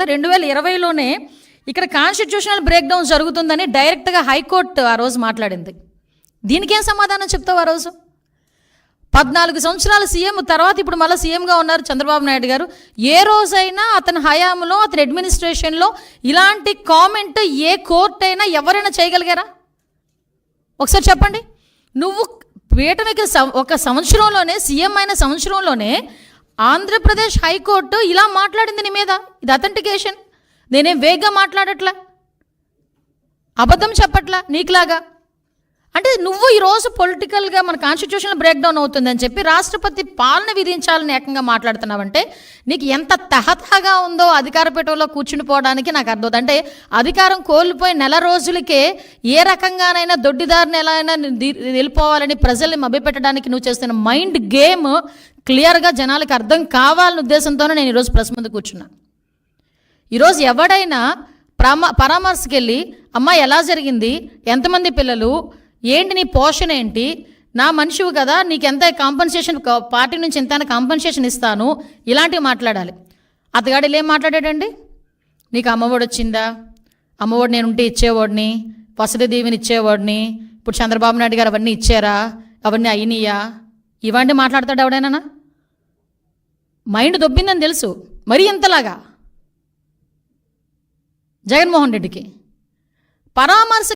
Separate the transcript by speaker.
Speaker 1: 2020లోనే ఇక్కడ constitutional break down జరుగుతుందని డైరెక్ట్గా హైకోర్టు ఆ రోజు మాట్లాడింది. దీనికేం సమాధానం చెప్తావు? ఆ రోజు 14 సంవత్సరాల సీఎం తర్వాత ఇప్పుడు మళ్ళీ సీఎంగా ఉన్నారు చంద్రబాబు నాయుడు గారు. ఏ రోజైనా అతని హయాంలో, అతని అడ్మినిస్ట్రేషన్లో ఇలాంటి కామెంట్ ఏ కోర్టు అయినా ఎవరైనా చేయగలిగారా? ఒకసారి చెప్పండి. నువ్వు పీఠమికి ఒక సంవత్సరంలోనే, సీఎం అయిన సంవత్సరంలోనే ఆంధ్రప్రదేశ్ హైకోర్టు ఇలా మాట్లాడింది నీ మీద. ఇది అథెంటికేషన్. నేనేం వేగ్గా మాట్లాడట్లా, అబద్ధం చెప్పట్లా నీకులాగా. అంటే నువ్వు ఈరోజు పొలిటికల్గా మన కాన్స్టిట్యూషన్ బ్రేక్ డౌన్ అవుతుందని చెప్పి రాష్ట్రపతి పాలన విధించాలని ఏకంగా మాట్లాడుతున్నావంటే నీకు ఎంత తహతహగా ఉందో అధికార పీఠంలో కూర్చునిపోవడానికి నాకు అర్థం. అంటే అధికారం కోల్పోయి నెల రోజులకే ఏ రకంగానైనా దొడ్డిదారిని ఎలా అయినా వెళ్ళిపోవాలని ప్రజల్ని మభ్యపెట్టడానికి నువ్వు చేస్తున్న మైండ్ గేమ్ క్లియర్గా జనాలకు అర్థం కావాలనే ఉద్దేశంతోనే నేను ఈరోజు ప్రెస్ ముందు కూర్చున్నా. ఈరోజు ఎవడైనా పరామర్శకి వెళ్ళి అమ్మ ఎలా జరిగింది, ఎంతమంది పిల్లలు, ఏంటి నీ పోషణ ఏంటి, నా మనిషివి కదా, నీకు ఎంత కాంపన్సేషన్, పార్టీ నుంచి ఎంత కాంపన్సేషన్ ఇస్తాను, ఇలాంటివి మాట్లాడాలి. అతగాడు ఏం మాట్లాడాడండి? నీకు అమ్మఒడి వచ్చిందా? అమ్మఒడి నేను ఉంటే ఇచ్చేవాడిని, వసతి దీవెని ఇచ్చేవాడిని, ఇప్పుడు చంద్రబాబు నాయుడు గారు అవన్నీ ఇచ్చారా, అవన్నీ అయినాయా, ఇవన్నీ మాట్లాడతాడు ఎవడైనా? మైండ్ దొబ్బిందని తెలుసు. మరీ ఇంతలాగా జగన్మోహన్ రెడ్డికి పరామర్శ